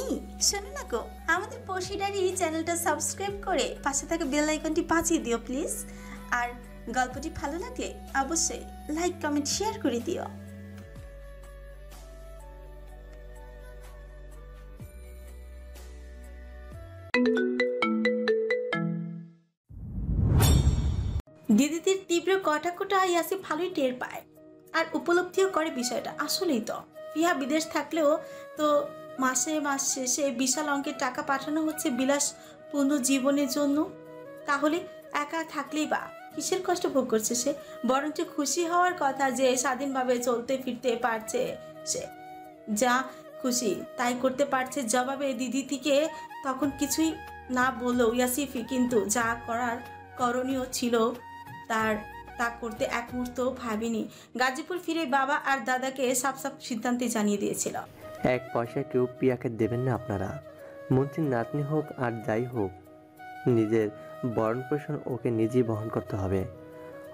এই শোনো না গো, আমাদের পশিডারি চ্যানেলটা সাবস্ক্রাইব করে পাশে থাকা বেল আইকনটি বাজিয়ে দিও প্লিজ। আর গল্পটি ভালো লাগলে অবশ্যই লাইক কমেন্ট শেয়ার করে দিও। দিদির তীব্র কটাক্ষটা ইয়াসি ভালোই টের পায় আর উপলব্ধিও করে বিষয়টা। আসলেই তো ফিহা বিদেশ থাকলেও তো মাসে মাস শেষে বিশাল অঙ্কের টাকা পাঠানো হচ্ছে বিলাসপূর্ণ জীবনের জন্য। তাহলে একা থাকলেই বা কিসের কষ্ট ভোগ করছে সে? বরঞ্চ খুশি হওয়ার কথা যে স্বাধীনভাবে চলতে ফিরতে পারছে সে, যা খুশি তাই করতে পারছে। জবাবে দিদি থেকে তখন কিছুই না বললেও ইয়াসিফি কিন্তু যা করার করণীয় ছিল তা করতে এক মুহূর্ত ভাবিনি। গাজীপুর ফিরে বাবা আর দাদাকে সাফ সাফ সিদ্ধান্তে জানিয়ে দিয়েছিল, এক পয়সা কেউ পিয়াকে দেবেন না আপনারা। মন্ত্রীর নাতনি হোক আর যাই হোক, নিজের ভরণ পোষণ ওকে নিজেই বহন করতে হবে।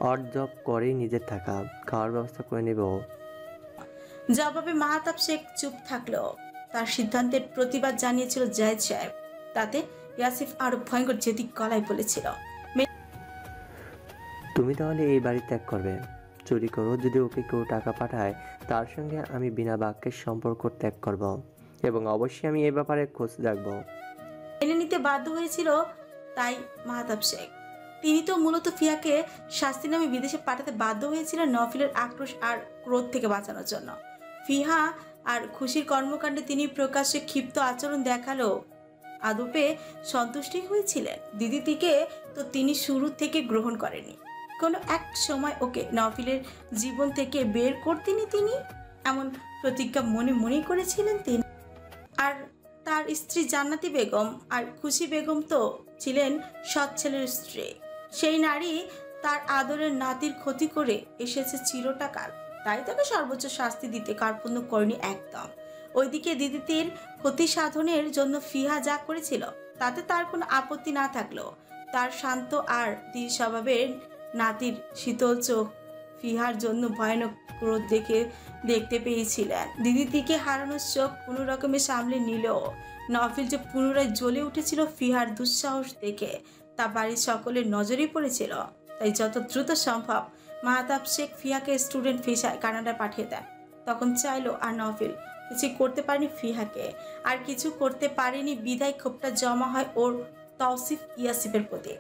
অড জব করেই নিজের থাকা খাওয়ার ব্যবস্থা করে নেব। জবাবে মাহতাব শেখ চুপ থাকলেও তার সিদ্ধান্তের প্রতিবাদ জানিয়েছিল জায়েদ সাহেব। তাতে ইয়াসিফ আরো ভয়ঙ্কর জেদি গলায় বলেছিল, তুমি তাহলে এই বাড়ি ত্যাগ করবে? চুরি করো, যদি ওকে কেউ টাকা পাঠায় তার সঙ্গে আমি বিনা বাক্যের সম্পর্ক ত্যাগ করব এবং অবশ্যই আমি এই ব্যাপারে খোঁজ রাখবো। মেনে নিতে বাধ্য হয়েছিল তাই মাহতাব শেখ। তিনি তো মূলত ফিয়াকে শাস্তি নামে বিদেশে পাঠাতে বাধ্য হয়েছিলেন নফিলের আক্রোশ আর ক্রোধ থেকে বাঁচানোর জন্য। ফিহা আর খুশির কর্মকাণ্ডে তিনি প্রকাশ্যে ক্ষিপ্ত আচরণ দেখালো আদপে সন্তুষ্টি হয়েছিলেন। দিদিকে তো তিনি শুরু থেকে গ্রহণ করেনি। কোনো এক সময় ওকে নফিলের জীবন থেকে বের করতেনি তিনি, এমন প্রতিজ্ঞা মনে মনে করেছিলেন তিনি। আর তার স্ত্রী জান্নাতি বেগম আর খুশি বেগম তো ছিলেন সৎ ছেলের স্ত্রী। সেই নারী তার আদরের নাতির ক্ষতি করে এসেছে চিরটাকাল, তাই তাকে সর্বোচ্চ শাস্তি দিতে কার্পণ্য করেনি একদম। ওইদিকে দিদির ক্ষতি সাধনের জন্য ফিহা যা করেছিল তাতে তার কোনো আপত্তি না থাকলেও তার শান্ত আর ধীর স্বভাবের নাতির শীতল চোখ ফিহার জন্য ভয়ানক ক্রোধ দেখতে পেয়েছিলেন। দিদিকে হারানোর চোখ কোনো রকমে সামলে নিলেও নফিল যে পুনরায় জ্বলে উঠেছিল ফিহার দুঃসাহস দেখে তা বাড়ির সকলের নজরেই পড়েছিল। তাই যত দ্রুত সম্ভব মাহতাব শেখ ফিহাকে স্টুডেন্ট ভিসায় কানাডা পাঠিয়ে দেন। তখন চাইলো আর নফিল কিছু করতে পারেনি ফিহাকে, আর কিছু করতে পারেনি বিদায় ক্ষোভটা জমা হয় ওর তৌসিফ ইয়াসিফের প্রতি।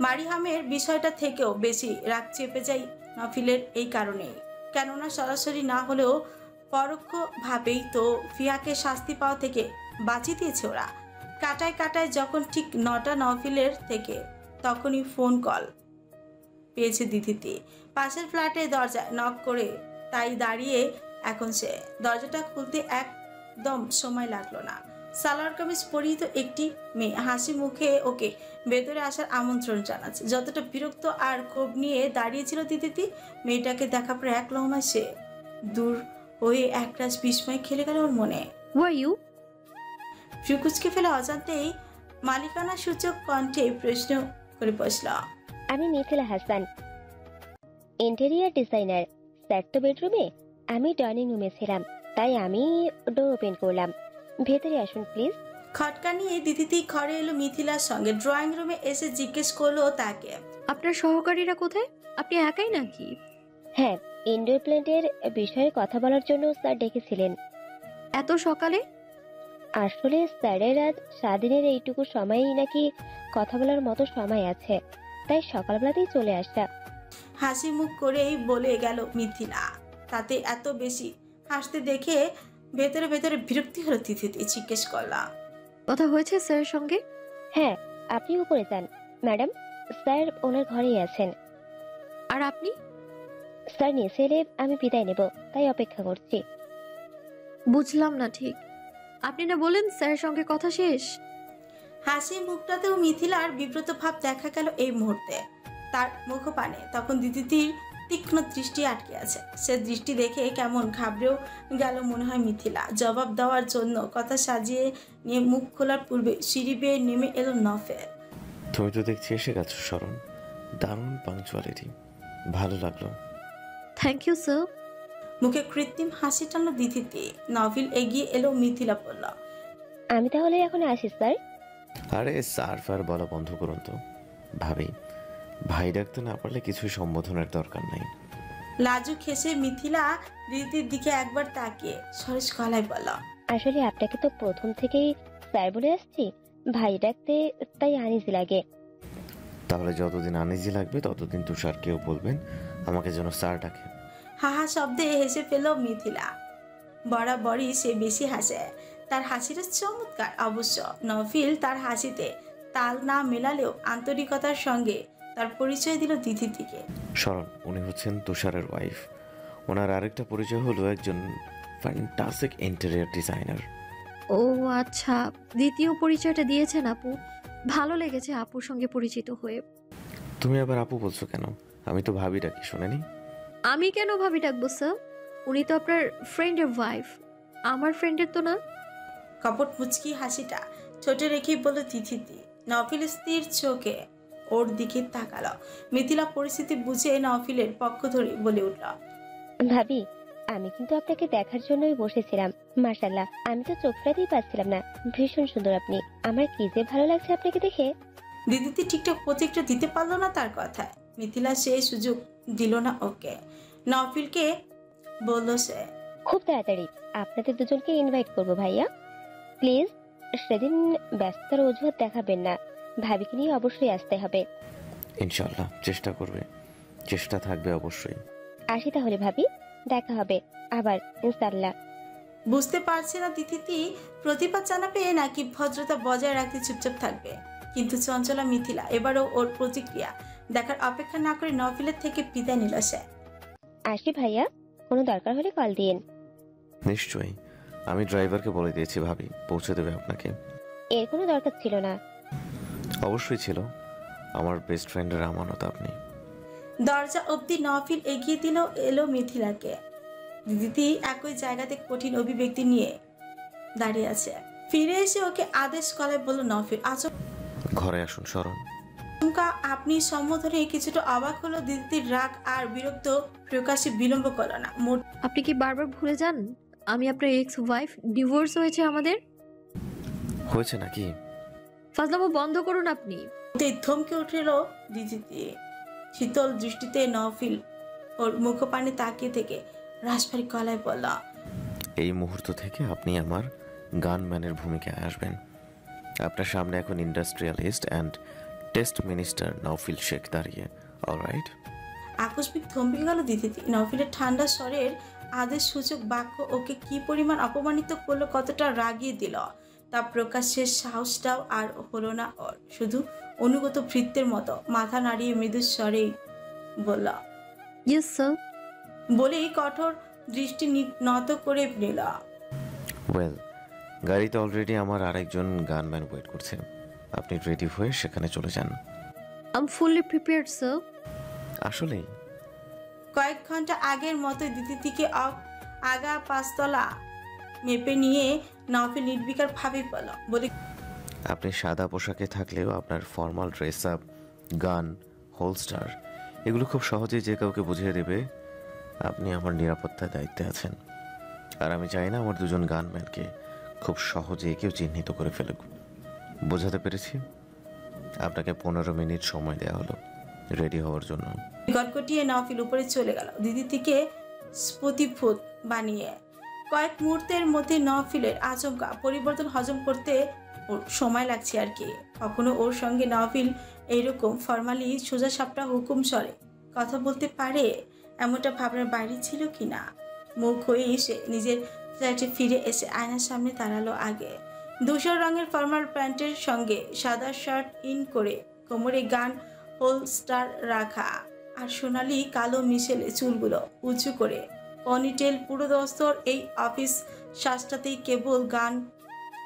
মারিহামের বিষয়টা থেকেও বেশি রাগ চেপে যায় নফিলের এই কারণেই, কেননা সরাসরি না হলেও পরোক্ষভাবেই তো ফিয়াকে শাস্তি পাওয়া থেকে বাঁচিয়ে দিয়েছে ওরা। কাটায় কাটায় যখন ঠিক 9টা নফিলের থেকে তখনই ফোন কল পেয়েছে দিদিতে। পাশের ফ্ল্যাটে দরজায় নক করে তাই দাঁড়িয়ে এখন সে। দরজাটা খুলতে একদম সময় লাগলো না। সালোয়ার কামিজ পরিহিত একটি মেয়ে হাসি মুখে ওকে ভেতরে আসার আমন্ত্রণ জানাচ্ছে। যতটা বিরক্ত আর ক্ষোভ নিয়ে দাঁড়িয়েছিল দিদি, মেয়েটাকে দেখা পরে এক লহমায় সে দূর হয়ে একরাশ বিস্ময় খেলে গেল ওর মনে। ফ্রিকুচকে ফেলে অজান্তেই মালিকানা সূচক কণ্ঠে প্রশ্ন করে বসল, আমি Mithila Hasan, interior designer. Sir তো বেডরুমে, আমি ডাইনিং রুমে ছিলাম, তাই আমি ডোর ওপেন করলাম। ভেতরে আসুন প্লিজ। খটকা নিয়ে দিদি ঘরে এলো মিথিলার সঙ্গে। ড্রয়িং রুমে এসে জিজ্ঞেস করলো তাকে, আপনার সহকারীরা কোথায়? আপনি একাই নাকি? হ্যাঁ, ইনডোর প্ল্যান্টের বিষয়ে কথা বলার জন্য স্যার ডেকেছিলেন। এত সকালে? আসলে স্যারের আজ স্বাধীনের এইটুকু সময়ই নাকি কথা বলার মতো সময় আছে, তাই সকালবেলাতেই চলে আসা। হাসি মুখ করেই বলে গেল মিথিলা। তাতে এত বেশি হাসতে দেখে ভেতরে ভেতরে বিরক্তি হলো তিথিতে। জিজ্ঞেস করলাম, কথা হয়েছে স্যারের সঙ্গে? হ্যাঁ, আপনি উপরে যান ম্যাডাম, স্যার ওনার ঘরেই আছেন। আর আপনি? স্যার নিচে এলে আমি বিদায় নেব, তাই অপেক্ষা করছি। বুঝলাম না ঠিক। আপনি না বলেন স্যারের সঙ্গে কথা শেষ? হাসি মুখটাতেও মিথিলার বিব্রত ভাব দেখা গেল এই মুহূর্তে। তার মুখপানে তখন দিদির তীক্ষ্ণ দৃষ্টি আটকে আছে। সে দৃষ্টি দেখে কেমন ঘাবড়েও গেল মনে হয় মিথিলা। জবাব দেওয়ার জন্য কথা সাজিয়ে নিয়ে মুখ খোলার পূর্বে সিঁড়ি বেয়ে নেমে এলো নফেল। তুমি তো দেখছি এসে গেছো শরণ, দারুণ পাংচুয়ালিটি, ভালো লাগলো। Thank you sir. মুখে কৃত্রিম হাসি টানলো দিদিতে। নফিল এগিয়ে এলো, মিথিলা বলল, আমি তাহলে এখন আসি স্যার। আরে স্যার ফার বলা বন্ধ করুন তো। ভাবি, ভাই ডাকতে না পারলে কিছুই সম্বোধনের দরকার নাই। লাজুক হেসে মিথিলা দিদির দিকে একবার তাকিয়ে সরেস গলায় বলল, আসলে আপনাকে তো প্রথম থেকেই স্যার বলে আসছি, ভাই ডাকতে তাই আনিজি লাগে। তাহলে যতদিন আনিজি লাগবে ততদিন তুষারকেও বলবেন আমাকে যেন স্যার ডাকে। হাহা শব্দে হেসে ফেল মিথিলা। বরাবরই সে বেশি হাসে, তার হাসিটা চমৎকার। অবশ্য নফিল তার হাসিতে তাল না মেলালেও আন্তরিকতার সঙ্গে তার পরিচয় দিল দিদিকে। শরণ, উনি হচ্ছেন তুষারের ওয়াইফ। ওনার আরেকটা পরিচয় হলো একজন ফ্যান্টাস্টিক ইন্টেরিয়র ডিজাইনার। ও আচ্ছা, দ্বিতীয় পরিচয়টা দিয়েছেন আপু। ভালো লেগেছে আপুর সঙ্গে পরিচিত হয়ে। তুমি আবার আপু বলছো কেন? আমি তো ভাবি ডাকি, শোনেনি? আমি কেন ভাবি ডাকবো স্যার? উনি তো আপনার ফ্রেন্ডের ওয়াইফ, আমার ফ্রেন্ডের তো না। কপট মুচকি হাসিটা ছোটে রেখেই বলল তিথিতি। নফিল স্থির চোখে ওর দিকে তাকালো। মিথিলা পরিস্থিতি বুঝে নফিলের পক্ষ ধরে বলে উঠল, ভাবি, আমি কিন্তু আপনাকে দেখার জন্যই বসেছিলাম। মাশাআল্লাহ, আমি তো চোখ ফেরাতেই পাচ্ছিলাম না। ভীষণ সুন্দর আপনি। আমার কি যে ভালো লাগছে আপনাকে দেখে। দিদিটি ঠিকঠাক প্রতিক্রিয়া দিতে পারলো না তার কথায়। মিথিলা সেই সুযোগ দিল না ওকে। নফিলকে বলল সে, খুব তাড়াতাড়ি আপনাদের দুজনকে ইনভাইট করবো ভাইয়া। প্লিজ সেদিন ব্যস্ততার অজুহাত দেখাবেন না। ভাবিকে নিয়ে অবশ্যই আসতে হবে। ইনশাল্লাহ চেষ্টা করবে, চেষ্টা থাকবে অবশ্যই। আসি তাহলে ভাবি, দেখা হবে আবার ইনশাআল্লাহ। বুঝতে পারছে না তিথিতি প্রতিবাদ জানাবে নাকি ভদ্রতা বজায় রাখতে চুপচাপ থাকবে। কিন্তু চঞ্চলা মিথিলা এবারও ওর প্রতিক্রিয়া দেখার অপেক্ষা না করে নফিলের থেকে বিদায় নিল সে। আসি ভাইয়া, কোনো দরকার হলে কল দিন। নিশ্চয়ই, আমি ড্রাইভারকে বলে দিয়েছি ভাবি পৌঁছে দেবে আপনাকে। এর কোনো দরকার ছিল না। অবশ্যই ছিল, আমার বেস্ট ফ্রেন্ডের আমানত আপনি। দরজা অবধি নফিল এগিয়ে দিল এলো মিথিলাকে। দিদি একই জায়গাতে কঠিন অভিব্যক্তি নিয়ে দাঁড়িয়ে আছে। ফিরে এসে ওকে আদেশ গলায় বলল, নফিল ঘরে আসুন শরণ। আচমকা আপনি সম্বোধনে কিছুটা অবাক হলো। দিদির রাগ আর বিরক্ত প্রকাশে বিলম্ব করল না। আপনি কি বারবার ভুলে যান আমি আপনার এক্স ওয়াইফ? ডিভোর্স হয়েছে আমাদের। হয়েছে নাকি? ফাজলামো বন্ধ করুন আপনি। মোটেই থমকে উঠল দিদিতে। শীতল দৃষ্টিতে নফিল ওর মুখপানে তাকিয়ে থেকে রাজবাড়ি গলায় বলল, এই মুহূর্ত থেকে আপনি আমার গানম্যানের ভূমিকায় আসবেন। আপনার সামনে এখন industrialist and test minister Naufil Sheikh দাঁড়িয়ে। অলরাইট। আকস্মিক থমকে গেল দিদিতে। নফিলের ঠান্ডা স্বরের আদেশ সূচক বাক্য ওকে কি পরিমাণ অপমানিত করলো, কতটা রাগিয়ে দিল তা প্রকাশের সাহসটাও আর হলো না ওর। শুধু অনুগত ভৃত্যের মতো মাথা নাড়িয়ে মৃদু স্বরেই বলল, ইয়েস স্যার। বলেই কঠোর দৃষ্টি নত করে নিল। ওয়েল, গাড়িতে অলরেডি আমার আরেকজন গানম্যান ওয়েট করছে। আপনি রেডি হয়ে সেখানে চলে যান। I am fully prepared sir. আসলেই? কয়েক ঘন্টা আগের মতো দিদিটিকে আগা পাঁচতলা মেপে নিয়ে নফিল নির্বিকার ভাবে বলে, আপনি সাদা পোশাকে থাকলেও আপনার ফর্মাল ড্রেস আপ, গান, হোলস্টার এগুলো খুব সহজেই যে কাউকে বুঝিয়ে দেবে আপনি আমার নিরাপত্তার দায়িত্বে আছেন। আর আমি চাই না আমার দুজন গানম্যানকে খুব সহজেই কেউ চিহ্নিত করে ফেলুক। বোঝাতে পেরেছি? আপনাকে 15 মিনিট সময় দেওয়া হলো রেডি হওয়ার জন্য। গটগটিয়ে নফিল উপরে চলে গেল দিদিটিকে স্ফুতিফুত বানিয়ে। কয়েক মুহূর্তের মধ্যে নফিলের আচমকা পরিবর্তন হজম করতে ওর সময় লাগছে আর কি। কখনো ওর সঙ্গে নফিল এইরকম ফর্মালি সোজা সাপটা হুকুম স্বরে কথা বলতে পারে এমনটা ভাবনার বাইরে ছিল কি না। মুখ হয়ে এসে নিজের ফ্ল্যাটে ফিরে এসে আয়নার সামনে দাঁড়ালো। আগে ধূসর রঙের ফর্মাল প্যান্টের সঙ্গে সাদা শার্ট ইন করে, কোমরে গান হোলস্টার রাখা আর সোনালি কালো মিশেলে চুলগুলো উঁচু করে পনিটেল পুরো দস্তর। এই অফিস শ্বাসটাতেই কেবল গান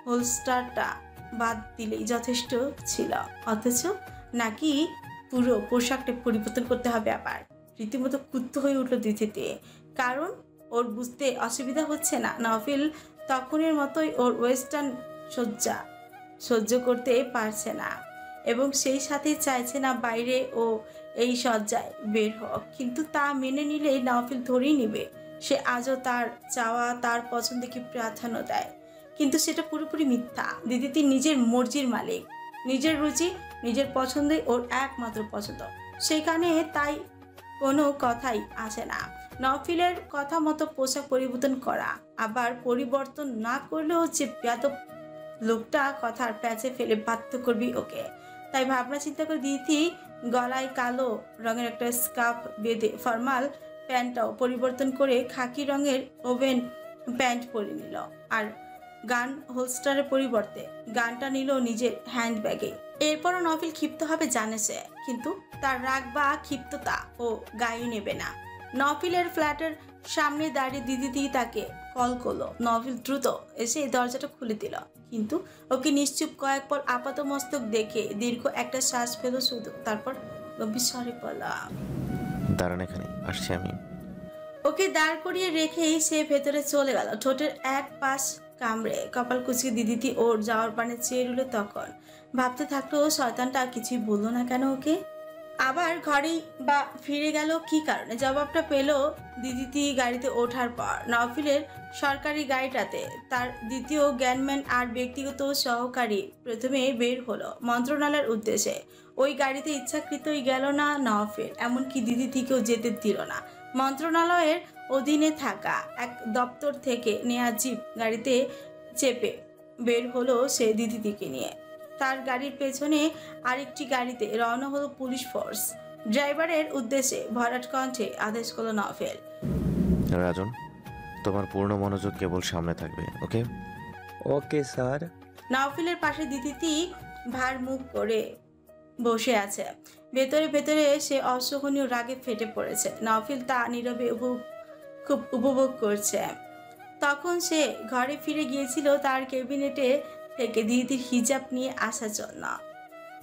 হোলস্টারটা বাদ দিলেই যথেষ্ট ছিল। অথচ নাকি পুরো পোশাকটা পরিবর্তন করতে হবে আবার। রীতিমতো কুত্ত হয়ে উঠল দিদিতে। কারণ ওর বুঝতে অসুবিধা হচ্ছে না নফিল তখনের মতোই ওর ওয়েস্টার্ন সজ্জা সহ্য করতে পারছে না এবং সেই সাথে চাইছে না বাইরে ও এই সজ্জায় বের হোক। কিন্তু তা মেনে নিলে নফিল ধরেই নিবে সে আজও তার চাওয়া, তার পছন্দকে প্রাধান্য দেয়। কিন্তু সেটা পুরোপুরি মিথ্যা। দিদিতি নিজের মর্জির মালিক, নিজের রুচি, নিজের পছন্দই ওর একমাত্র পছন্দ। সেখানে তাই কোনো কথাই আসে না নফিলের কথা মতো পোশাক পরিবর্তন করা। আবার পরিবর্তন না করলেও যে বেয়াদব লোকটা কথার প্যাচে ফেলে বাধ্য করবি ওকে। তাই ভাবনা চিন্তা করে দিদি গলায় কালো রঙের একটা স্কার্ফ বেঁধে ফর্মাল প্যান্টটাও পরিবর্তন করে খাকি রঙের ওভেন প্যান্ট পরে নিল। আর গান হোলস্টারের পরিবর্তে গানটা নিল নিজের হ্যান্ডব্যাগে। এরপরও নফিল ক্ষিপ্ত হবে জানে সে, কিন্তু তার রাগ বা ক্ষিপ্ততা ও গায়ে নেবে না। নফিলের ফ্ল্যাটের সামনে দাঁড়িয়ে দিদি তাকে কল করলো। নফিল দ্রুত এসে দরজাটা খুলে দিল, কিন্তু ওকে নিশ্চুপ কয়েক পল আপাত মস্তক দেখে দীর্ঘ একটা শ্বাস ফেলো শুধু। তারপর গম্ভীর স্বরে বলা, দাঁড়ান এখানে, আসছি আমি। ওকে দাঁড় করিয়ে রেখেই সে ভেতরে চলে গেল। ঠোঁটের এক পাশ কামড়ে কপাল কুচকে দিদিটি ওর যাওয়ার পানে চেয়ে রইল। তখন ভাবতে থাকলো শয়তানটা কিছুই বললো না কেন ওকে। আবার ঘরেই বা ফিরে গেল কি কারণে? জবাবটা পেল দিদিটি গাড়িতে ওঠার পর। নফিলের সরকারি গাড়িটাতে তার দ্বিতীয় জ্ঞানম্যান আর ব্যক্তিগত সহকারী প্রথমে বের হলো মন্ত্রণালয়ের উদ্দেশ্যে। ওই গাড়িতে ইচ্ছাকৃতই গেল না নফিল, এমনকি দিদিটিকেও যেতে দিল না। মন্ত্রণালয়ের অধীনে থাকা এক দপ্তর থেকে নেয়া জিপ গাড়িতে চেপে বের হলো সে দিদিটিকে নিয়ে। তার গাড়ির পেছনে আরেকটি গাড়িতে রওনা হলো পুলিশ ফোর্স। ড্রাইভারের উদ্দেশ্যে ভরাট কণ্ঠে আদেশ করলো নফিল, রাজন, তোমার পূর্ণ মনোযোগ কেবল সামনে থাকবে, ওকে? Okay sir. নফিলের পাশে দিদিটি ভার মুখ করে বসে আছে। ভেতরে ভেতরে সে অসহনীয় রাগে ফেটে পড়েছে। নফিল তা নীরবে খুব উপভোগ করছে। তখন সে ঘরে ফিরে গিয়েছিল তার ক্যাবিনেটে থেকে দিদির হিজাব নিয়ে আসার জন্য।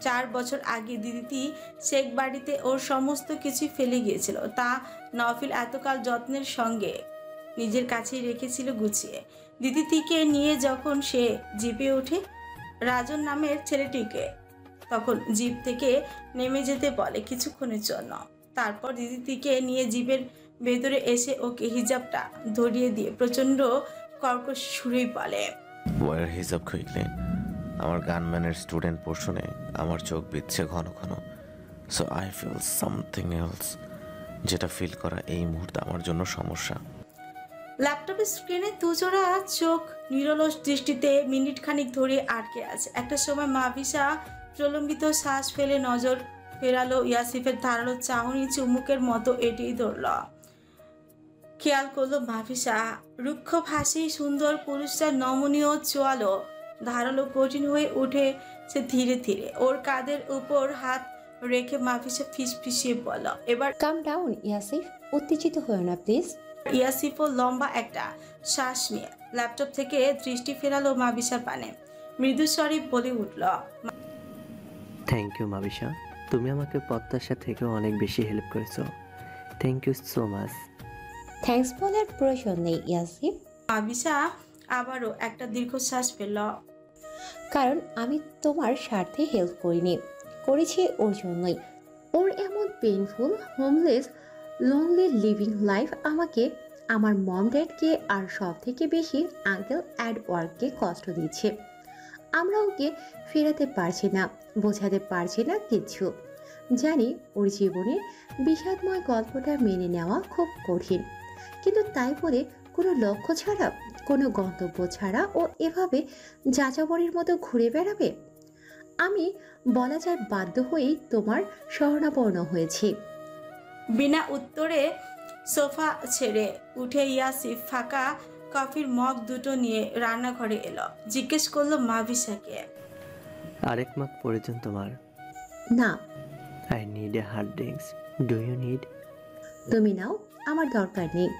4 বছর আগে দিদিটি শেখ বাড়িতে ওর সমস্ত কিছু ফেলে গিয়েছিল। তা নফিল এতকাল যত্নের সঙ্গে নিজের কাছেই রেখেছিল গুছিয়ে। দিদিটিকে নিয়ে যখন সে জিপে ওঠে রাজন নামের ছেলেটিকে, তখন জিপ থেকে নেমে যেতে বলে কিছুক্ষণের জন্য। তারপর দিদিটিকে নিয়ে জিপের ভেতরে এসে ওকে হিজাবটা ধরিয়ে দিয়ে প্রচণ্ড কর্কশ সুরেই বলে, ওয়ার হিসাব খুইকলে আমার গানম্যানের স্টুডেন্ট পোর্শনে আমার চোখ বিচ্ছে ঘন ঘন। So I feel something else, যেটা ফিল করা এই মুহূর্তে আমার জন্য সমস্যা। ল্যাপটপের স্ক্রিনে দুজোড়া চোখ নিরলস দৃষ্টিতে মিনিট খানিক ধরে আটকে আছে। একটা সময় মাভিসা প্রলম্বিত শ্বাস ফেলে নজর ফেরালো ইয়াসিফের ধারালো চাহনি চুমুকের মতো এটিই ধরল। খেয়াল করলো মাভিসা রুক্ষ ভাষী সুন্দর পুরুষটা নমনীয় চোয়ালো ধারালো কঠিন হয়ে উঠেছে ধীরে ধীরে। ওর কাঁধের উপর হাত রেখে মাভিসা ফিসফিসিয়ে বলল, এবার কাম ডাউন ইয়াসিফ, উত্তেজিত হয়েও না প্লিজ। ইয়াসিফও লম্বা একটা শ্বাস নিয়ে ল্যাপটপ থেকে দৃষ্টি ফেরালো মাভিসার পানে। মৃদুস্বরে বলে উঠল, থ্যাংক ইউ মাবিশা, তুমি আমাকে প্রত্যাশা থেকেও অনেক বেশি হেল্প করেছো। Thank you so much. Thanks বলার প্রয়োজন নেই ইয়াসিফ, মাভিসা আবারও একটা দীর্ঘশ্বাস ফেলল। কারণ আমি তোমার স্বার্থে হেল্প করিনি, করেছি ওর জন্যই। ওর এমন painful, homeless, lonely living life আমাকে, আমার মম ড্যাডকে আর সব থেকে বেশি আঙ্কেল অ্যাডওয়ার্ডকে কষ্ট দিচ্ছে। আমরা ওকে ফেরাতে পারছি না, বোঝাতে পারছি না কিচ্ছু। জানি ওর জীবনের বিষাদময় গল্পটা মেনে নেওয়া খুব কঠিন, কিন্তু তাই বলে কোনো লক্ষ্য ছাড়া, কোনো গন্তব্য ছাড়া ও এভাবে যাযাবরের মতো ঘুরে বেড়াবে? আমি বলা যায় বাধ্য হয়েই তোমার শরণাপন্ন হয়েছি। বিনা উত্তরে সোফা ছেড়ে উঠে ইয়াসিফ ফাঁকা কফির মগ দুটো নিয়ে রান্নাঘরে এলো। জিজ্ঞেস করলো মাভিসাকে, আরেক মগ প্রয়োজন তোমার? না। I need a hard drinks, do you need? তুমি নাও, আমার দরকার নেই।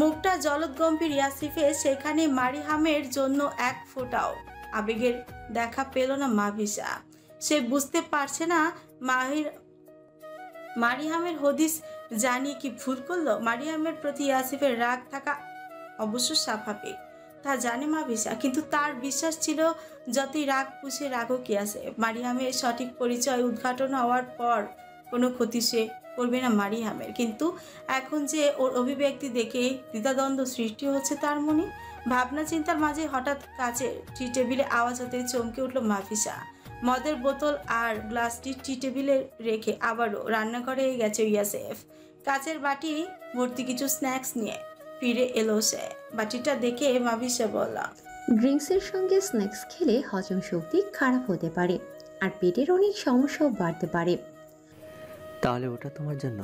মুখটা জলদগম্ভীর ইয়াসিফে, সেখানে মারিহামের জন্য এক ফোঁটাও আবেগের দেখা পেল না মাভিসা। সে বুঝতে পারছে না মারিহামের হদিস জানিয়ে কি ভুল করলো। মারিহামের প্রতি ইয়াসিফের রাগ থাকা অবশ্য স্বাভাবিক, তা জানে মাভিসা, কিন্তু তার বিশ্বাস ছিল যতই রাগ পুষে রাগও কি আছে, মারিহামের সঠিক পরিচয় উদ্ঘাটন হওয়ার পর কোনো ক্ষতি সে করবে না মারিহামের। কিন্তু এখন যে ওর অভিব্যক্তি দেখে দ্বিধাদ্বন্দ্ব সৃষ্টি হচ্ছে তার মনে। ভাবনা চিন্তার মাঝে হঠাৎ কাচের টি টেবিলে আওয়াজ হতে চমকে উঠল মাফিসা। মদের বোতল আর গ্লাসটি টি টেবিলে রেখে আবারও রান্নাঘরে গেছে ইয়াসেফ। কাচের বাটি ভর্তি কিছু স্ন্যাক্স নিয়ে ফিরে এলো সে। বাটিটা দেখে মাফিসা বলল, ড্রিঙ্কসের সঙ্গে স্ন্যাক্স খেলে হজম শক্তি খারাপ হতে পারে আর পেটের অনেক সমস্যাও বাড়তে পারে। তাহলে ওটা তোমার জন্য।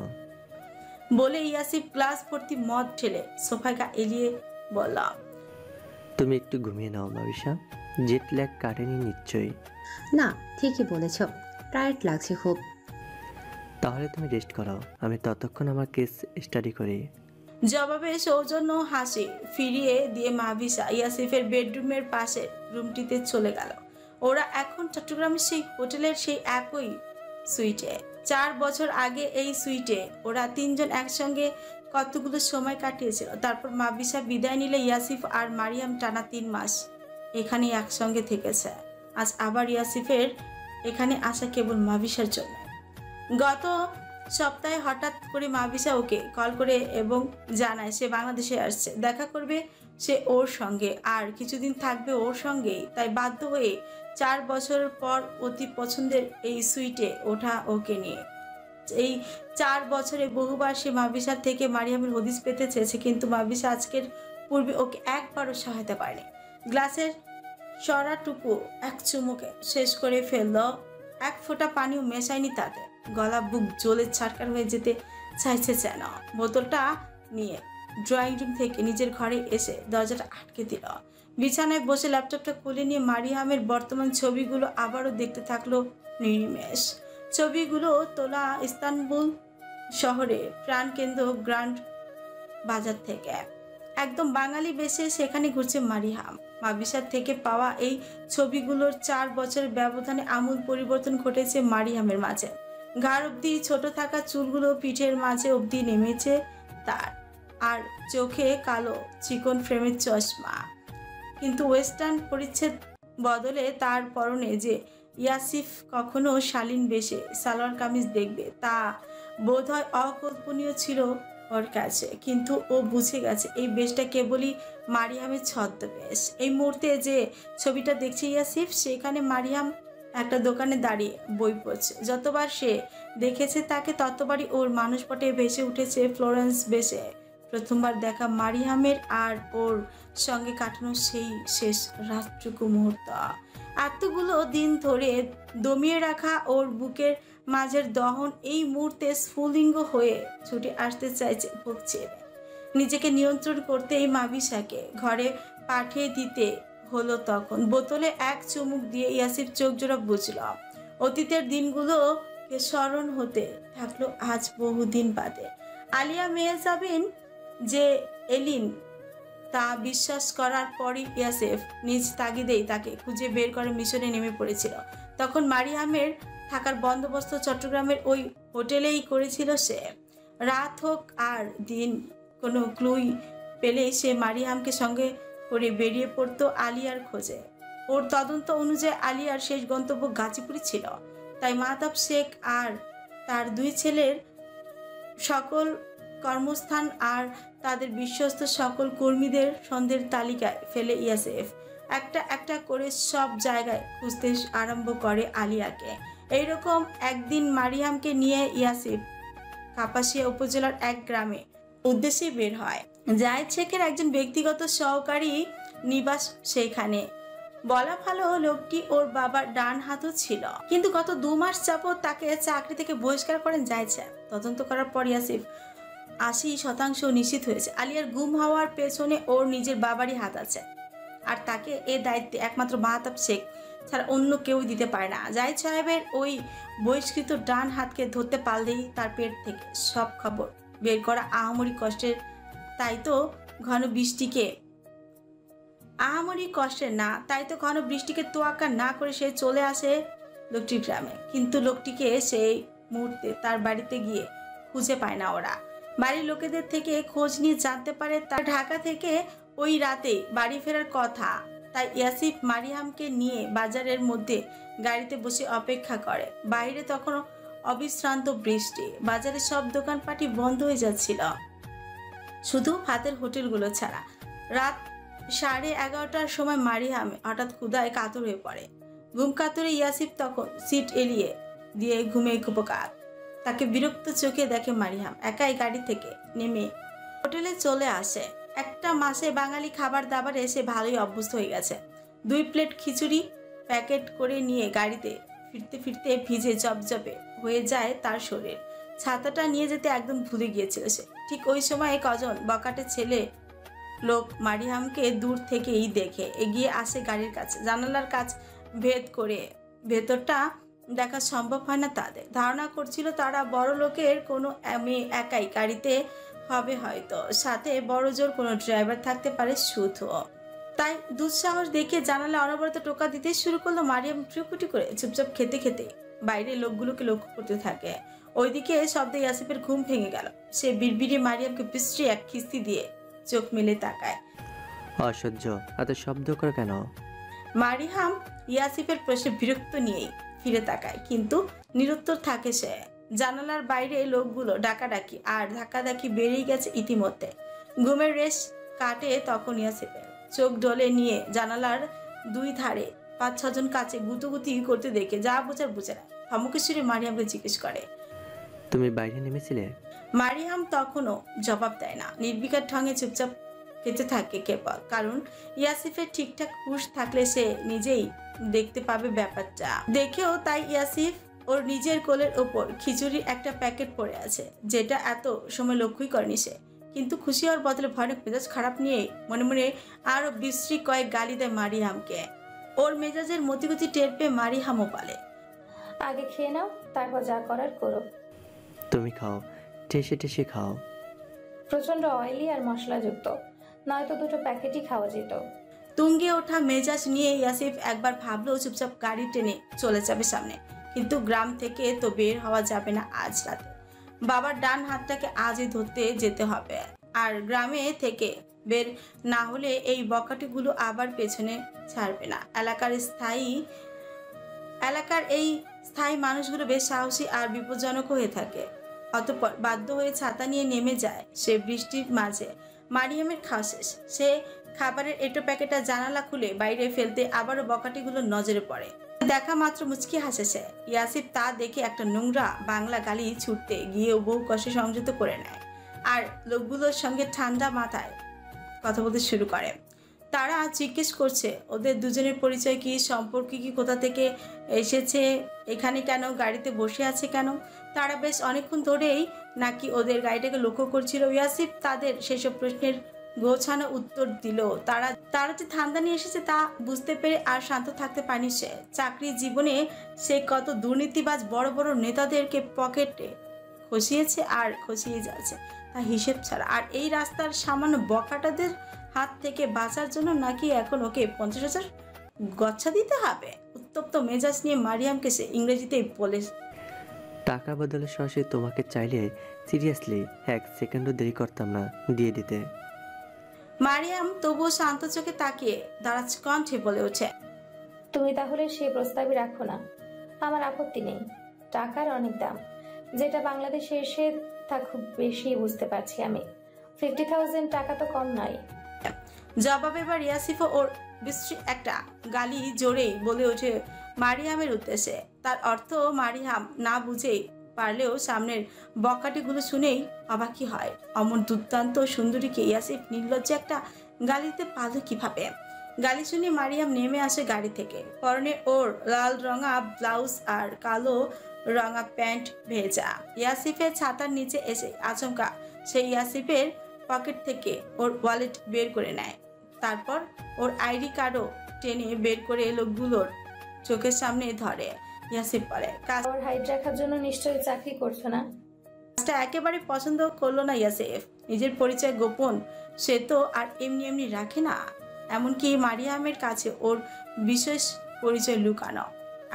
বলে ইয়াসিফ গ্লাস ভর্তি মদ ঠেলে সোফায় গা এলিয়ে বলল, তুমি একটু ঘুমিয়ে নাও মাবিশা, জেট ল্যাগ কাটেনি নিশ্চয়ই। না, ঠিকই বলেছ, টায়ার্ড লাগছে খুব। তাহলে তুমি রেস্ট করো, আমি ততক্ষণ আমার কেস স্টাডি করি। জবাবে সৌজন্য হাসি ফিরিয়ে দিয়ে মাভিসা ইয়াসিফের বেডরুমের পাশের রুমটিতে চলে গেল। ওরা এখন চট্টগ্রামের সেই হোটেলের সেই একই সুইটে। 4 বছর আগে এই সুইটে ওরা 3 জন একসঙ্গে কতগুলো সময় কাটিয়েছিল। তারপর মাভিসা বিদায় নিলে ইয়াসিফ আর মারিয়াম টানা 3 মাস এখানে একসঙ্গে থেকেছে। আজ আবার ইয়াসিফের এখানে আসা কেবল মাভিসার জন্য। গত সপ্তাহে হঠাৎ করে মাভিসা ওকে কল করে এবং জানায় সে বাংলাদেশে আসছে, দেখা করবে সে ওর সঙ্গে, আর কিছুদিন থাকবে ওর সঙ্গেই। তাই বাধ্য হয়ে 4 বছর পর অতি পছন্দের এই সুইটে ওঠা ওকে নিয়ে। এই 4 বছরে বহুবার সে মাভিসার থেকে মারিয়ামের হদিস পেতে চেয়েছে, কিন্তু মাভিসা আজকের পূর্বে ওকে একবারও সহায়তা পারেনি। গ্লাসের সরাটুকু এক চুমুকে শেষ করে ফেলল, এক ফোঁটা পানিও মেশায়নি তাতে। গলা বুক জ্বলে ছারকার হয়ে যেতে চাইছে যেন। বোতলটা নিয়ে ড্রয়িং রুম থেকে নিজের ঘরে এসে দরজাটা আটকে দিল। বিছানায় বসে ল্যাপটপটা খুলে নিয়ে মারিয়ামের বর্তমান ছবিগুলো আবারও দেখতে থাকলো নির্নিমেষ। ছবিগুলো তোলা ইস্তানবুল শহরে প্রাণকেন্দ্র গ্র্যান্ড বাজার থেকে। একদম বাঙালি বেশে সেখানে ঘুরছে মারিয়াম। মাবিসার থেকে পাওয়া এই ছবিগুলোর 4 বছরের ব্যবধানে আমূল পরিবর্তন ঘটেছে মারিয়ামের মাঝে। ঘাড় অব্দি ছোট থাকা চুলগুলো পিঠের মাঝে অব্দি নেমেছে তার, আর চোখে কালো চিকন ফ্রেমের চশমা। কিন্তু ওয়েস্টার্ন পরিচ্ছদ বদলে তার পরনে যে ইয়াসিফ কখনো শালীন বেশে সালোয়ার কামিজ দেখবে তা বোধহয় অকল্পনীয় ছিল ওর কাছে। কিন্তু ও বুঝে গেছে এই বেশটা কেবলই মারিয়ামের ছদ্মবেশ। এই মুহূর্তে যে ছবিটা দেখছে ইয়াসিফ, সেখানে মারিয়াম একটা দোকানে দাঁড়িয়ে বই পড়ছে। যতবার সে দেখেছে তাকে ততবারই ওর মানুষপটে ভেসে উঠেছে ফ্লোরেন্স বেশে প্রথমবার দেখা মারিয়ামের আর ওর সঙ্গে কাটানো সেই শেষ রাতটুকু মুহূর্ত। এতগুলো দিন ধরে দমিয়ে রাখা ওর বুকের মাঝের দহন এই মুহূর্তে স্ফুলিঙ্গ হয়ে ছুটে আসতে চাইছে বুক চেপে। নিজেকে নিয়ন্ত্রণ করতে এই মাবিসাকে ঘরে পাঠিয়ে দিতে হলো তখন। বোতলে এক চুমুক দিয়ে ইয়াসিফ চোখ জোড়া বুঝল। অতীতের দিনগুলোকে স্মরণ হতে থাকলো আজ বহুদিন বাদে। আলিয়া মেহজাবিন যে এলিন তা বিশ্বাস করার পরই ইয়াসিফ নিজ তাগিদেই তাকে খুঁজে বের করে মিশনে নেমে পড়েছিল। তখন মারিয়ামের থাকার বন্দোবস্ত চট্টগ্রামের ওই হোটেলেই করেছিল সে। রাত হোক আর দিন, কোনো ক্লুই পেলেই সে মারিয়ামকে সঙ্গে করে বেরিয়ে পড়তো আলিয়ার খোঁজে। ওর তদন্ত অনুযায়ী আলিয়ার শেষ গন্তব্য গাজীপুরে ছিল। তাই মাহতাব শেখ আর তার 2 ছেলের সকল কর্মস্থান আর তাদের বিশ্বস্ত সকল কর্মীদের সন্ধ্যের তালিকায় ফেলে ইয়াসিফ একটা একটা করে সব জায়গায় খুঁজতে আরম্ভ করে আলিয়াকে। এইরকম একদিন মারিয়ামকে নিয়ে ইয়াসিফ কাপাসিয়া উপজেলার এক গ্রামে উদ্দেশ্যে বের হয়। জায়েদ শেখের একজন ব্যক্তিগত সহকারী নিবাস সেখানে। বলা ভালো, লোকটি ওর বাবার ডান হাতও ছিল। কিন্তু গত 2 মাস যাবত তাকে চাকরি থেকে বহিষ্কার করেন জায়েদ শেখ। তদন্ত করার পর ইয়াসিফ 80% নিশ্চিত হয়েছে আলিয়ার গুম হওয়ার পেছনে ওর নিজের বাবারই হাত আছে, আর তাকে এ দায়িত্বে একমাত্র মাহতাব শেখ ছাড়া অন্য কেউ দিতে পারে না। জায়েদ সাহেবের ওই বহিষ্কৃত ডান হাতকে ধরতে পারলেই তার পেট থেকে সব খবর বের করা আহামরি কষ্টের। তাই তো ঘন বৃষ্টিকে তোয়াক্কা না করে সে চলে আসে লোকটির গ্রামে। কিন্তু লোকটিকে সেই মুহূর্তে তার বাড়িতে গিয়ে খুঁজে পায় না ওরা। বাড়ির লোকেদের থেকে খোঁজ নিয়ে জানতে পারে তার ঢাকা থেকে ওই রাতে বাড়ি ফেরার কথা। তাই ইয়াসিফ মারিয়ামকে নিয়ে বাজারের মধ্যে গাড়িতে বসে অপেক্ষা করে। বাইরে তখন অবিশ্রান্ত বৃষ্টি। বাজারে সব দোকানপাটি বন্ধ হয়ে যাচ্ছিল, শুধু ভাতের হোটেলগুলো ছাড়া। রাত 11:30টার সময় মারিয়াম হঠাৎ ক্ষুধায় কাতর হয়ে পড়ে। ঘুম কাতরে ইয়াসিফ তখন সিট এলিয়ে দিয়ে ঘুমে কুপকাত। তাকে বিরক্ত চোখে দেখে মারিয়াম একাই গাড়ি থেকে নেমে হোটেলে চলে আসে। একটা মাসে বাঙালি খাবার দাবার এসে ভালোই অভ্যস্ত হয়ে গেছে। 2 প্লেট খিচুড়ি প্যাকেট করে নিয়ে গাড়িতে ফিরতে ফিরতে ভিজে জবজবে হয়ে যায় তার শরীর। ছাতাটা নিয়ে যেতে একদম ভুলে গিয়েছিল সে। ঠিক ওই সময়ে কজন বকাটে ছেলে লোক মারিয়ামকে দূর থেকেই দেখে এগিয়ে আসে গাড়ির কাছে। জানালার কাছ ভেদ করে ভেতরটা দেখা সম্ভব হয় না তাদের। ধারণা করছিল তারা বড় লোকের কোনো মেয়ে একাই গাড়িতে হবে, হয়তো সাথে বড় জোর কোনো ড্রাইভার থাকতে পারে শুধু। তাই দুঃসাহস দেখে জানালা অনবরত টোকা দিতে শুরু করলো। মারিয়াম টুকুটি করে চুপচাপ খেতে খেতে বাইরে লোকগুলোকে লক্ষ্য করতে থাকে। ওইদিকে শব্দে ইয়াসিফের ঘুম ভেঙে গেল। সে বিড়বিড়ে মারিয়ামকে বিশ্রী এক খিস্তি দিয়ে চোখ মেলে তাকায়। অসহ্য, এত শব্দ করে কেন? মারিয়াম ইয়াসিফের প্রশ্নে বিরক্ত নিয়েই ফিরে তাকায়, কিন্তু নিরুত্তর থাকে সে। জানালার বাইরে লোকগুলো ডাকাডাকি আর ধাক্কাধাক্কি বেড়েই গেছে ইতিমধ্যে। ঘুমের রেশ কাটে তখন ইয়াসিফের। চোখ ডলে নিয়ে জানালার 2 ধারে 5-6 জন কাছে গুতুগুতি করতে দেখে যা বোঝার বুঝে না। থমকেশ্বরী মারিয়ামকে জিজ্ঞেস করে, তুমি বাইরে নেমেছিলে? মারিয়াম তখনও জবাব দেয় না। নির্বিকার ঢঙে চুপচাপ খেতে থাকে কেবল। কারণ ইয়াসিফের ঠিকঠাক হুঁশ থাকলে সে নিজেই দেখতে পাবে ব্যাপারটা। দেখেও তাই ইয়াসিফ ওর নিজের কোলের ওপর খিচুড়ির একটা প্যাকেট পড়ে আছে, যেটা এত সময় লক্ষ্যই করেনি সে। কিন্তু খুশি হওয়ার বদলে ভয়ানক মেজাজ খারাপ নিয়ে মনে মনে আরো বিশ্রী কয়েক গালি দেয় মারিয়ামকে। ওর মেজাজের মতিগতি টের পেয়ে মারিয়ামও বলে, আগে খেয়ে নাও, তারপর যা করার করো। তুমি খাও, ঠেসে ঠেসে খাও। প্রচন্ড অয়েলি আর মশলাযুক্ত, নয়তো 2টো প্যাকেটই খাওয়া যেত। তুঙ্গে ওঠা মেজাজ নিয়ে ইয়াসিফ একবার ভাবলেও চুপচাপ গাড়ি টেনে চলে যাবে সামনে। কিন্তু গ্রাম থেকে তো বের হওয়া যাবে না আজ রাতে। বাবার ডান হাতটাকে আজই ধরতে যেতে হবে। আর গ্রামে থেকে বের না হলে এই বকাটিগুলো আবার পেছনে ছাড়বে না। এলাকার এই স্থায়ী মানুষগুলো বেশ সাহসী আর বিপজ্জনক হয়ে থাকে। অতঃপর বাধ্য হয়ে ছাতা নিয়ে নেমে যায় সে বৃষ্টির মাঝে। মারিয়ামের খাওয়া শেষ। সে খাবারের এটো প্যাকেটটা জানালা খুলে বাইরে ফেলতে আবারও বকাটিগুলো নজরে পড়ে। দেখা মাত্র মুচকি হাসে সে। ইয়াসিফ তা দেখে একটা নোংরা বাংলা গালি ছুটতে গিয়েও বহু কষ্টে সংযত করে নেয় আর লোকগুলোর সঙ্গে ঠান্ডা মাথায় কথা বলতে শুরু করে। তারা জিজ্ঞেস করছে ওদের দুজনের পরিচয় কি, সম্পর্ক কি, কোথা থেকে এসেছে, এখানে কেন, গাড়িতে বসে আছে কেন। তারা বেশ অনেকক্ষণ ধরেই নাকি ওদের গাড়িটাকে লক্ষ্য করছিল। ইয়াসিফ তাদের সেসব প্রশ্নের গোছানো উত্তর দিল। তারা যে ঠান্ডা নিয়ে এসেছে তা বুঝতে পেরে আর শান্ত থাকতে পারেনি সে। চাকরি জীবনে সে কত দুর্নীতিবাজ বড় বড় নেতাদেরকে পকেটে খসিয়েছে আর খসিয়ে যাচ্ছে তা হিসেব ছাড়া। আর এই রাস্তার সামান্য বকাটাদের হাত থেকে বাঁচার জন্য নাকি এখন ওকে 50,000 গচ্ছা দিতে হবে। উত্তপ্ত মেজাজ নিয়ে মারিয়ামকে সে ইংরেজিতেই বলে, টাকা বদলে সরাসরি তোমাকে চাইলে সিরিয়াসলি 1 সেকেন্ডও দেরি করতাম না দিয়ে দিতে। মারিয়াম তবুও শান্ত চোখে তাকিয়ে দাঁড়াচ কণ্ঠে বলে ওঠে, তুমি তাহলে সেই প্রস্তাবই রাখো না, আমার আপত্তি নেই। টাকার অনেক দাম, যেটা বাংলাদেশে এসে তা খুব বেশি বুঝতে পারছি আমি। 50,000 টাকা তো কম নয়। জবাবে এবার ইয়াসিফও ওর বিশ্রী একটা গালি জোরেই বলে ওঠে মারিয়ামের উদ্দেশ্যে। তার অর্থ মারিয়াম না বুঝেই পারলেও সামনের বকাটিগুলো শুনেই অবাকই হয়। অমন দুর্দান্ত সুন্দরীকে ইয়াসিফ নির্লজ্জ একটা গালিতে পারল কিভাবে। গালি শুনে মারিয়াম নেমে আসে গাড়ি থেকে। পরনে ওর লাল রঙা ব্লাউজ আর কালো রঙা প্যান্ট ভেজা। ইয়াসিফের ছাতার নিচে এসে আচমকা সেই ইয়াসিফের পকেট থেকে ওর ওয়ালেট বের করে নেয়। তারপর ওর আইডি কার্ডও টেনে বের করে লোকগুলোর চোখের সামনে ধরে। ইয়াসিফ বলে, ওর হাইট রাখার জন্য নিশ্চয়ই চাকরি করছো না? কাজটা একেবারে পছন্দ করলো না ইয়াসিফ। নিজের পরিচয় গোপন সে তো আর এমনি এমনি রাখে না। এমনকি মারিয়ামের কাছে ওর বিশেষ পরিচয় লুকানো।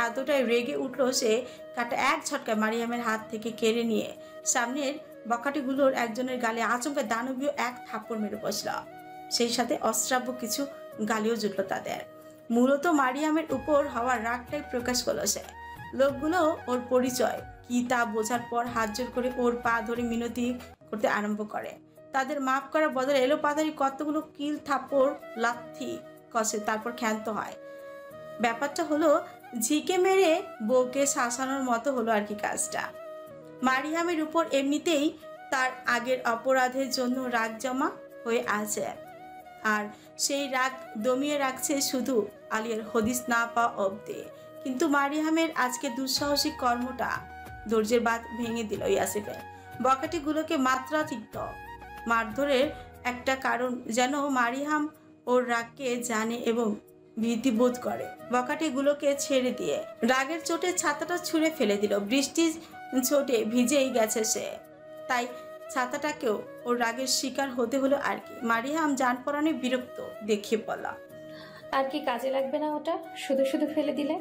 এতটাই রেগে উঠলো সে কাটা এক ঝটকায় মারিয়ামের হাত থেকে কেড়ে নিয়ে সামনের বকাটিগুলোর একজনের গালে আচমকা দানবীয় এক থাপ্পড় মেরে বসল। সেই সাথে অশ্রাব্য কিছু গালিও জুটল তাদের। মূলত মারিয়ামের উপর হওয়ার রাগটাই প্রকাশ করলো সে। লোকগুলো ওর পরিচয় কি তা বোঝার পর হাত জোর করে ওর পা ধরে মিনতি করতে আরম্ভ করে। তাদের মাফ করার বদলে এলোপাতাড়ি কতগুলো কিল থাপ্পড় লাথি কষে, তারপর ক্ষান্ত হয়। ব্যাপারটা হলো ঝিকে মেরে বউকে শাসানোর মতো হলো আর কি কাজটা। মারিয়ামের উপর এমনিতেই তার আগের অপরাধের জন্য রাগ জমা হয়ে আছে, আর সেই রাগ দমিয়ে রাখছে শুধু আলিয়ার হদিস না পাওয়া অবধি। কিন্তু মারিয়ামের আজকে দুঃসাহসিক কর্মটা ধৈর্যের বাঁধ ভেঙে দিল ইয়াসিফের। বকাটিগুলোকে মাত্রাতিরিক্ত মারধরের একটা কারণ যেন মারিয়াম ওর রাগকে জানে এবং ভীতিবোধ করে। বকাটিগুলোকে ছেড়ে দিয়ে রাগের চোটে ছাতাটা ছুঁড়ে ফেলে দিল। বৃষ্টির চোটে ভিজেই গেছে সে, তাই ছাতাটাকেও ওর রাগের শিকার হতে হলো আর কি। মারিয়াম জান পরাণে বিরক্ত দেখিয়ে বলা, আর কি কাজে লাগবে না ওটা, শুধু শুধু ফেলে দিলে?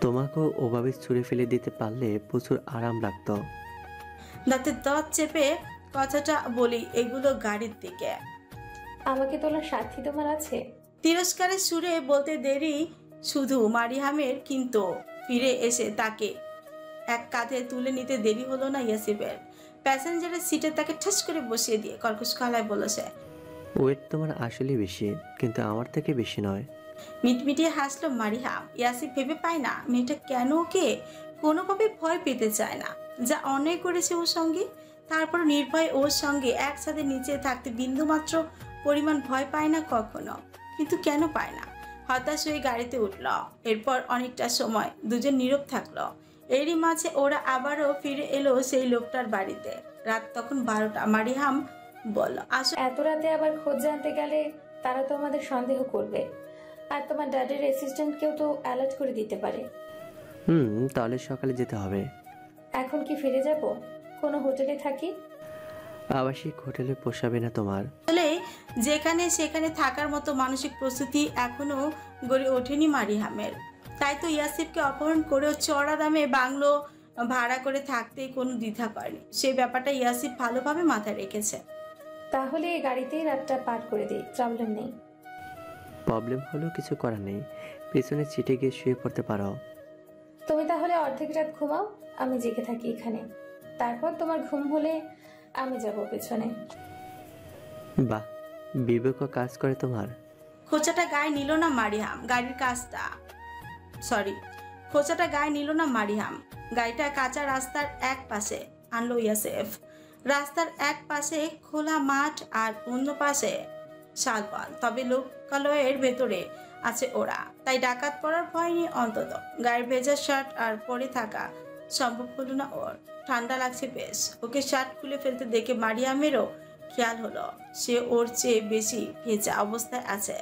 তোমাকেও ওভাবে ছুঁড়ে ফেলে দিতে পারলে প্রচুর আরাম লাগতো। দাঁতে দাঁত চেপে কথাটা বলি এগুলো গাড়ির দিকে। আমাকে তোলার সাথী তোমার আছে? তিরস্কারের সুরে বলতে দেরি শুধু মারিয়ামের, কিন্তু ফিরে এসে তাকে এক কাঁধে তুলে নিতে দেরি হলো না ইয়াসিফের। প্যাসেঞ্জারের সিটে তাকে ঠাস করে বসিয়ে দিয়ে কর্কশ গলায় বলল সে, ওয়েট তোমার আসলে বেশি, কিন্তু আমার থেকে বেশি নয়। মিটমিটিয়ে হাসলো মারিয়াম। ইয়াসিফ ভেবে পায় না মেয়েটা কেন ওকে কোনোভাবে ভয় পেতে চায় না। যা অন্যায় করেছে ওর সঙ্গে, তারপর নির্ভয় ওর সঙ্গে একসাথে নিচে থাকতে বিন্দুমাত্র পরিমাণ ভয় পায় না কখনো। কিন্তু কেন পায় না? হতাশ হয়ে গাড়িতে উঠল। এরপর অনেকটা সময় দুজন নীরব থাকলো। এরই মাঝে ওরা আবারও ফিরে এলো সেই লোকটার বাড়িতে। রাত তখন 12টা। মারিয়াম বলল, আসলে এত রাতে আবার খোঁজ জানতে গেলে তারা তো আমাদের সন্দেহ করবে, আর তোমার ড্যাডির অ্যাসিস্ট্যান্টকেও তো অ্যালার্ট করে দিতে পারে। তাহলে সকালে যেতে হবে। এখন কি ফিরে যাব? কোনো হোটেলে থাকি? আবাসিক হোটেলে পোষাবে না তোমার। যেখানে সেখানে থাকার মতো মানসিক প্রস্তুতি এখনো গড়ে ওঠেনি মারিয়ামের। তাই তো ইয়াসিফকে অপহরণ করেও চড়া দামে বাংলো ভাড়া করে থাকতে কোনো দ্বিধা করেনি। সেই ব্যাপারটা ইয়াসিফ ভালোভাবে মাথায় রেখেছে। তাহলে এই গাড়িতেই রাতটা পার করে দিই, প্রবলেম নেই। প্রবলেম হলেও কিছু করার নেই, পেছনে সিটে গিয়ে শুয়ে পড়তে পারো। তুমি তাহলে অর্ধেক রাত ঘুমাও, আমি জেগে থাকি এখানে। তারপর তোমার ঘুম হলে আমি যাব পেছনে। বাহ, বিবেক কাজ করে তোমার। খোঁচাটা গায়ে নিল না মারিয়াম গাড়ির কাজটা খোঁচাটা গায়ে নিল না মারিয়াম। গাড়িটা কাঁচা রাস্তার এক পাশে আনলো ইয়াসিফ। রাস্তার এক পাশে খোলা মাঠ আর অন্য পাশে শালবন। তবে লোকালয়ের ভেতরে আছে ওরা, তাই ডাকাত পড়ার ভয় নেই অন্তত। গায়ের ভেজা শার্ট আর পরে থাকা সম্ভব হলো না ওর। ঠান্ডা লাগছে বেশ। ওকে শার্ট খুলে ফেলতে দেখে মারিয়ামেরও খেয়াল হলো সে ওর চেয়ে বেশি ভেজা অবস্থায় আছে,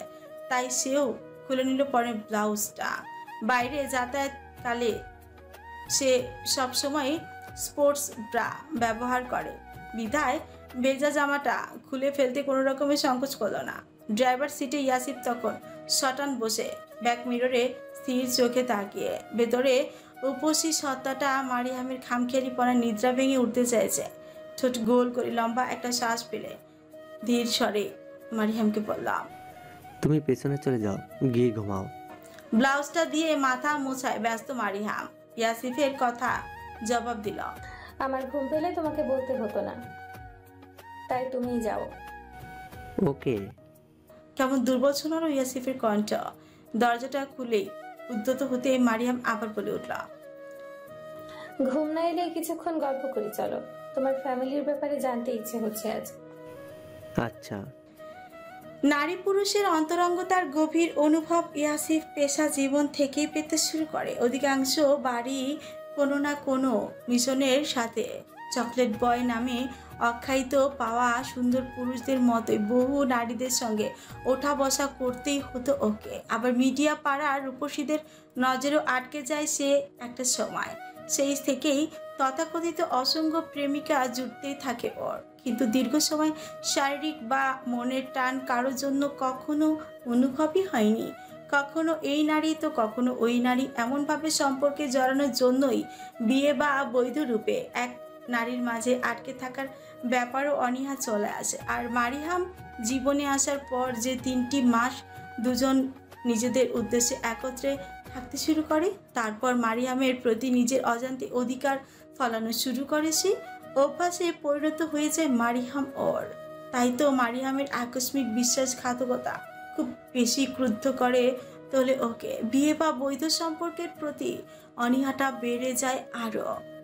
তাই সেও খুলে নিল পরে ব্লাউজটা। বাইরে যাতায়াতকালে সে সবসময় স্পোর্টস ব্রা ব্যবহার করে, বিধায় ভেজা জামাটা খুলে ফেলতে কোনো রকমের সংকোচ করলো না। ড্রাইভার সিটে ইয়াসিফ তখন শটান বসে ব্যাক মিররে স্থির চোখে তাকিয়ে। ভেতরে উপসী সত্তাটা মারিয়ামের খামখেয়ালি পড়া নিদ্রা ভেঙে উঠতে চাইছে। ঠোঁট গোল করে লম্বা একটা শ্বাস পেলে ধীর স্বরে মারিয়ামকে বললাম, তুমি পেছনে চলে যাও, গিয়ে ঘুমাও। ব্লাউজটা দিয়ে মাথা মোছায় ব্যস্ত মারিয়াম। ইয়াসিফের কথা জবাব দিল, আমার ঘুম পেলে তোমাকে বলতে হতো না, তাই তুমিই যাও। ওকে। কেমন দুর্বল শোনালো ইয়াসিফের কণ্ঠ। দরজাটা খুলেই উদ্যত হতে মারিয়াম আবার বলে উঠল, ঘুম না এলে কিছুক্ষণ গল্প করি চলো, তোমার ফ্যামিলির ব্যাপারে জানতে ইচ্ছে হচ্ছে আজ। আচ্ছা। নারী পুরুষের অন্তরঙ্গতার গভীর অনুভব ইয়াসিফ পেশা জীবন থেকেই পেতে শুরু করে। অধিকাংশ বাড়ি কোনো না কোনো মিশনের সাথে চকলেট বয় নামে আখ্যায়িত পাওয়া সুন্দর পুরুষদের মতোই বহু নারীদের সঙ্গে ওঠা বসা করতেই হতো ওকে। আবার মিডিয়া পাড়ার রূপসীদের নজরেও আটকে যায় সে একটা সময়। সেই থেকেই তথাকথিত অসংখ্য প্রেমিকা জুটতেই থাকে ওর। কিন্তু দীর্ঘ সময় শারীরিক বা মনের টান কারোর জন্য কখনো অনুভবই হয়নি। কখনো এই নারী তো কখনো ওই নারী, এমনভাবে সম্পর্কে জড়ানোর জন্যই বিয়ে বা বৈধ রূপে এক নারীর মাঝে আটকে থাকার ব্যাপারও অনীহা চলে আসে। আর মারিয়াম জীবনে আসার পর যে 3টি মাস দুজন নিজেদের উদ্দেশ্যে একত্রে থাকতে শুরু করে, তারপর মারিয়ামের প্রতি নিজের অজান্তে অধিকার ফলানো শুরু করে সে। অভ্যাসে পরিণত হয়ে যায় মারিহাম ওর। তাই তো মারিহামের আকস্মিক বিশ্বাসঘাতকতা খুব বেশি ক্রুদ্ধ করে তোলে ওকে। বিয়ে বা বৈধ সম্পর্কের প্রতি অনীহাটা বেড়ে যায় আরও।